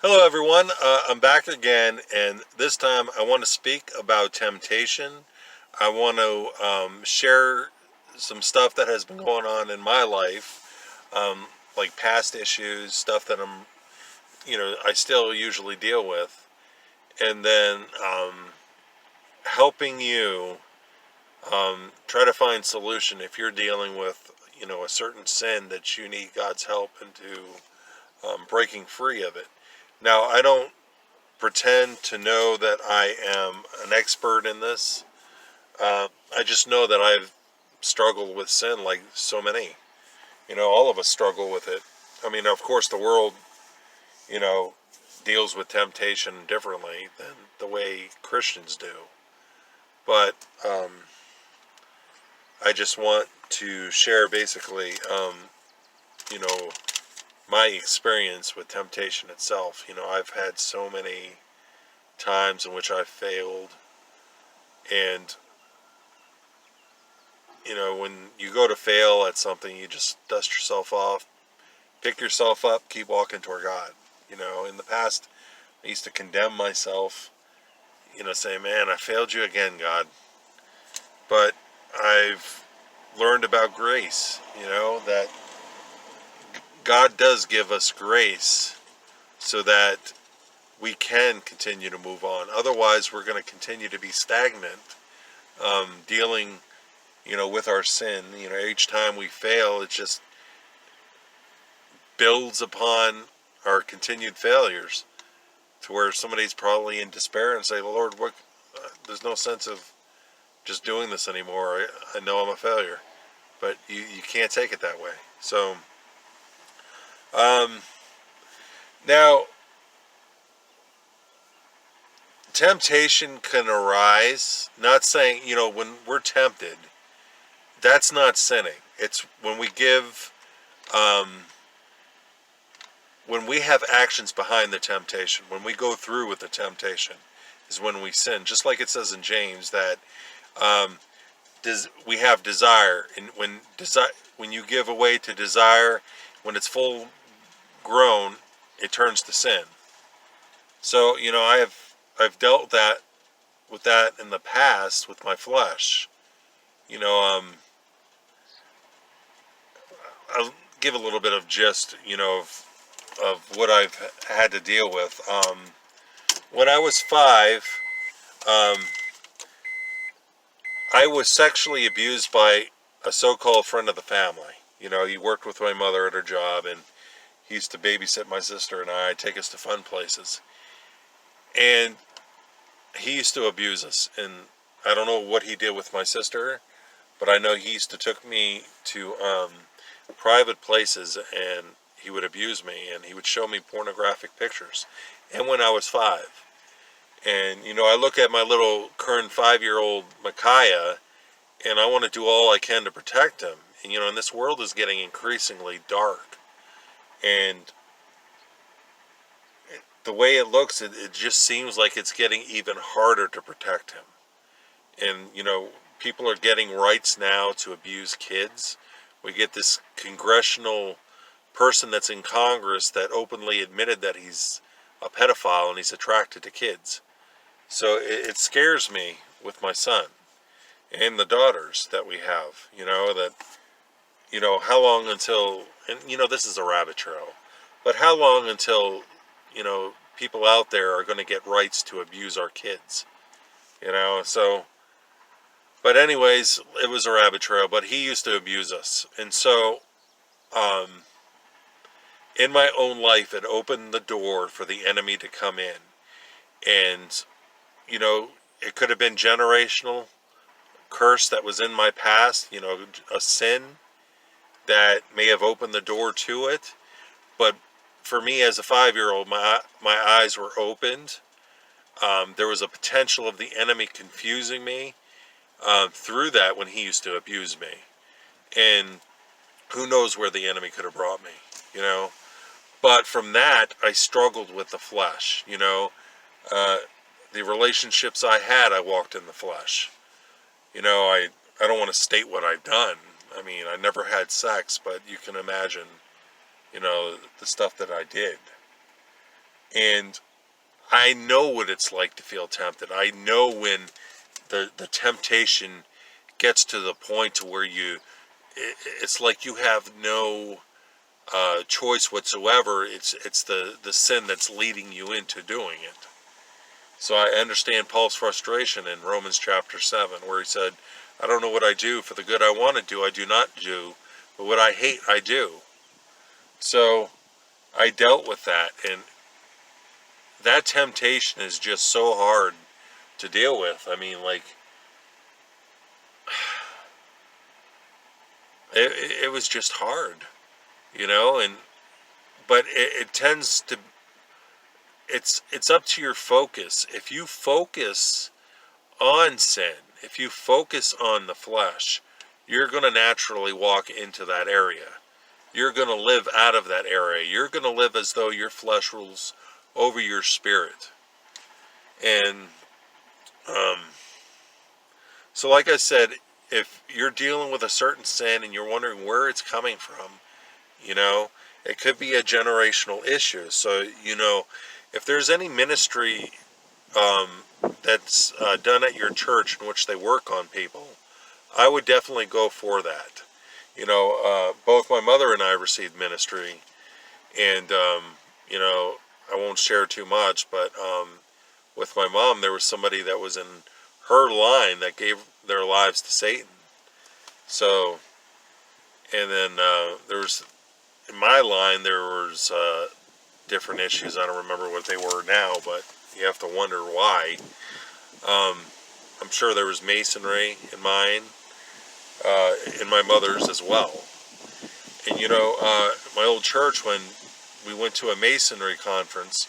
Hello, everyone. I'm back again, and this time I want to speak about temptation. I want to share some stuff that has been going on in my life, like past issues, stuff that I still usually deal with, and then helping you try to find solution if you're dealing with, a certain sin that you need God's help into breaking free of it. Now, I don't pretend to know that I am an expert in this. I just know that I've struggled with sin like so many. All of us struggle with it. I mean, of course, the world, you know, deals with temptation differently than the way Christians do. But I just want to share basically, you know, my experience with temptation itself. I've had so many times in which I've failed, and when you go to fail at something, you just dust yourself off, pick yourself up, keep walking toward God. In the past, I used to condemn myself, say, man, I failed you again, God. But I've learned about grace, that God does give us grace so that we can continue to move on. Otherwise, we're going to continue to be stagnant, dealing, with our sin. Each time we fail, it just builds upon our continued failures to where somebody's probably in despair and say, Lord, what? There's no sense of just doing this anymore. I know I'm a failure, but you can't take it that way. So um, now temptation can arise. Not saying, when we're tempted, that's not sinning. It's when we give, um, when we have actions behind the temptation, when we go through with the temptation, is when we sin. Just like it says in James that um, we have desire, and when you give away to desire, when it's full grown, it turns to sin. So I've dealt with that in the past with my flesh. You know, I'll give a little bit of gist, of what I've had to deal with. When I was 5, um, I was sexually abused by a so-called friend of the family. He worked with my mother at her job, and he used to babysit my sister and I, take us to fun places. And he used to abuse us. And I don't know what he did with my sister, but I know he used to took me to private places, and he would abuse me, and he would show me pornographic pictures. And when I was 5. And, I look at my little current 5-year-old Micaiah, and I want to do all I can to protect him. And this world is getting increasingly dark. And the way it looks, it just seems like it's getting even harder to protect him. And, people are getting rights now to abuse kids. We get this congressional person that's in Congress that openly admitted that he's a pedophile and he's attracted to kids. So it scares me with my son and the daughters that we have, how long until, and this is a rabbit trail, but how long until, people out there are going to get rights to abuse our kids, so, but anyways, it was a rabbit trail, but he used to abuse us. And so, um, in my own life, it opened the door for the enemy to come in. And, it could have been generational curse that was in my past, a sin that may have opened the door to it. But for me as a 5-year-old, my eyes were opened. There was a potential of the enemy confusing me through that when he used to abuse me. And who knows where the enemy could have brought me, But from that, I struggled with the flesh, the relationships I had, I walked in the flesh. I don't want to state what I've done. I mean, I never had sex, but you can imagine, the stuff that I did. And I know what it's like to feel tempted. I know when the temptation gets to the point to where it's like you have no choice whatsoever. It's the sin that's leading you into doing it. So I understand Paul's frustration in Romans chapter 7, where he said, I don't know what I do, for the good I want to do, I do not do, but what I hate, I do. So I dealt with that, and that temptation is just so hard to deal with. I mean, like, it was just hard, and but it tends to, it's up to your focus. If you focus on sin, if you focus on the flesh, you're going to naturally walk into that area. You're going to live out of that area. You're going to live as though your flesh rules over your spirit. And um, so like I said, if you're dealing with a certain sin and you're wondering where it's coming from, it could be a generational issue. So, if there's any ministry um, that's done at your church in which they work on people, I would definitely go for that. Both my mother and I received ministry, and I won't share too much, but with my mom, there was somebody that was in her line that gave their lives to Satan. So, and then there's in my line there was different issues. I don't remember what they were now, but you have to wonder why. I'm sure there was masonry in mine, in my mother's as well. And my old church, when we went to a masonry conference,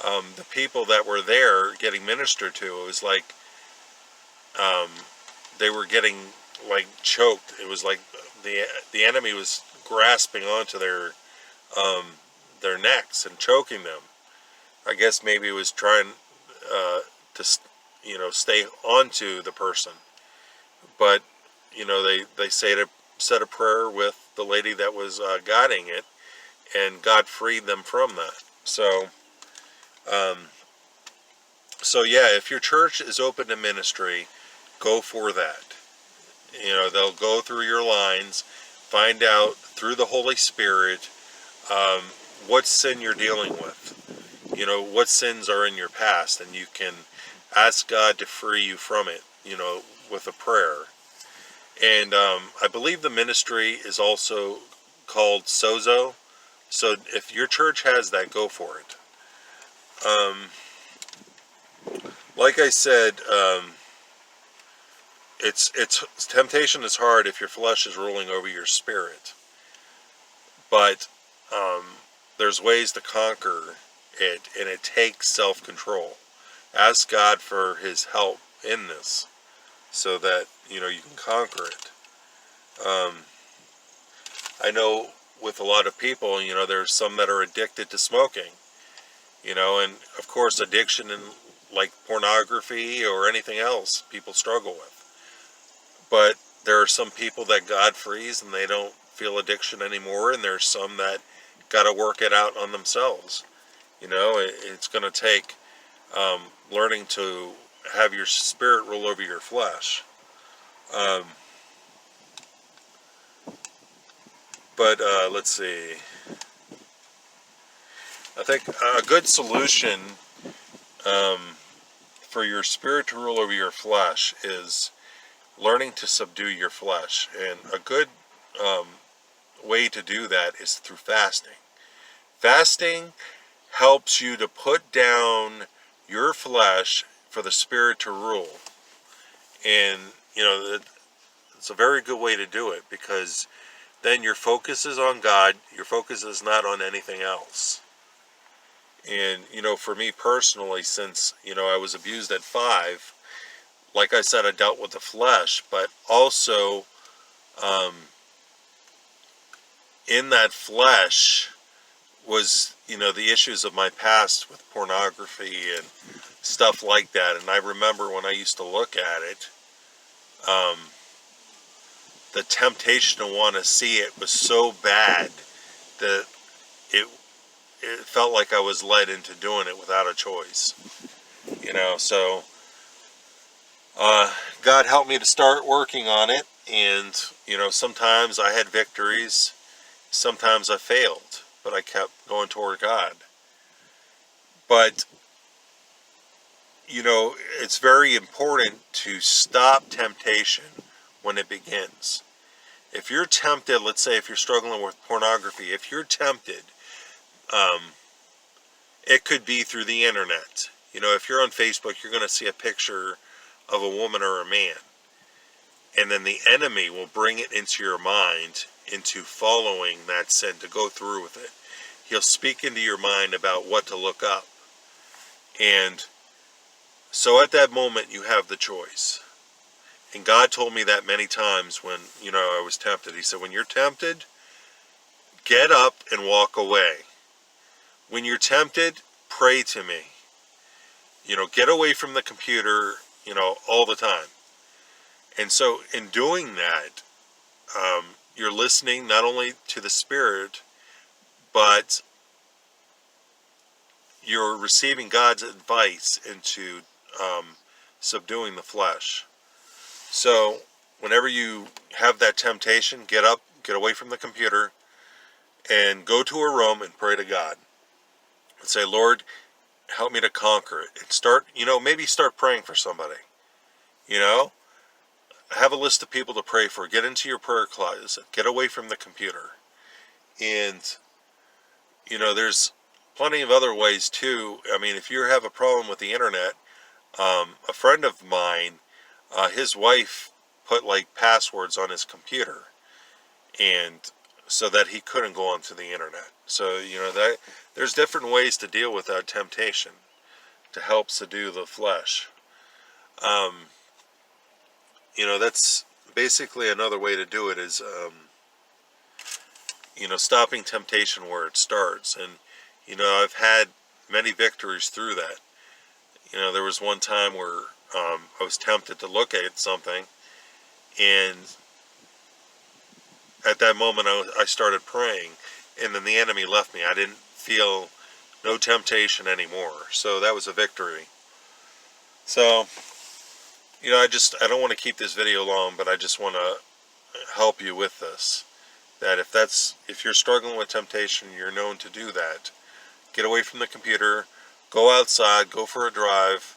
the people that were there getting ministered to, it was like they were getting like choked. It was like the enemy was grasping onto their necks and choking them. I guess maybe it was trying to stay onto the person. But they said said a prayer with the lady that was guiding it, and God freed them from that. Um, so yeah, if your church is open to ministry, go for that. They'll go through your lines, find out through the Holy Spirit um, what sin you're dealing with. What sins are in your past, and you can ask God to free you from it, with a prayer. And I believe the ministry is also called sozo. So if your church has that, go for it. Like I said, it's temptation is hard if your flesh is ruling over your spirit. But there's ways to conquer it, and it takes self-control. Ask God for His help in this, so that you can conquer it. I know with a lot of people, there's some that are addicted to smoking, and of course addiction in like pornography or anything else people struggle with. But there are some people that God frees and they don't feel addiction anymore, and there's some that got to work it out on themselves. It's going to take learning to have your spirit rule over your flesh. But let's see. I think a good solution for your spirit to rule over your flesh is learning to subdue your flesh. And a good way to do that is through fasting. Fasting helps you to put down your flesh for the spirit to rule. And, it's a very good way to do it, because then your focus is on God. Your focus is not on anything else. And, for me personally, since, I was abused at 5, like I said, I dealt with the flesh, but also in that flesh was, the issues of my past with pornography and stuff like that. And I remember when I used to look at it, the temptation to want to see it was so bad that it felt like I was led into doing it without a choice. So God helped me to start working on it, and sometimes I had victories, sometimes I failed, but I kept going toward God. But it's very important to stop temptation when it begins. If you're tempted, let's say if you're struggling with pornography, if you're tempted, it could be through the internet. If you're on Facebook, you're going to see a picture of a woman or a man. And then the enemy will bring it into your mind, into following that sin, to go through with it. He'll speak into your mind about what to look up. And so at that moment, you have the choice. And God told me that many times when, I was tempted. He said, when you're tempted, get up and walk away. When you're tempted, pray to me. Get away from the computer, all the time. And so in doing that, you're listening not only to the Spirit, but you're receiving God's advice into subduing the flesh. So whenever you have that temptation, get up, get away from the computer, and go to a room and pray to God. And say, Lord, help me to conquer it. And maybe start praying for somebody. Have a list of people to pray for. Get into your prayer closet. Get away from the computer. And, there's plenty of other ways too. I mean, if you have a problem with the internet, a friend of mine, his wife put like passwords on his computer, and so that he couldn't go onto the internet. So, that there's different ways to deal with that temptation to help subdue the flesh. That's basically another way to do it is, stopping temptation where it starts. And, I've had many victories through that. There was one time where I was tempted to look at something, and at that moment I started praying, and then the enemy left me. I didn't feel no temptation anymore. So that was a victory. So, I don't want to keep this video long, but I just want to help you with this. That if you're struggling with temptation, you're known to do that. Get away from the computer, go outside, go for a drive.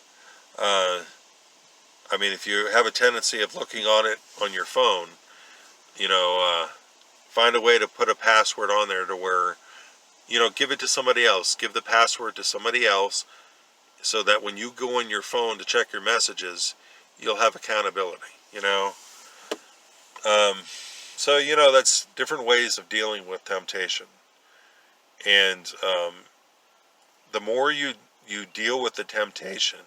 If you have a tendency of looking on it on your phone, find a way to put a password on there to where, give it to somebody else. Give the password to somebody else so that when you go on your phone to check your messages, you'll have accountability, So, that's different ways of dealing with temptation. And the more you deal with the temptation,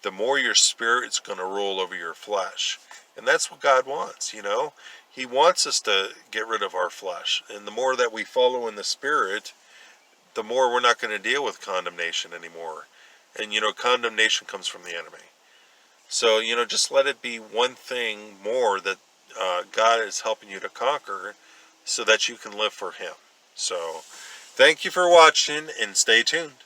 the more your spirit's going to roll over your flesh. And that's what God wants, He wants us to get rid of our flesh. And the more that we follow in the Spirit, the more we're not going to deal with condemnation anymore. And, condemnation comes from the enemy. So, just let it be one thing more that God is helping you to conquer so that you can live for Him. So, thank you for watching and stay tuned.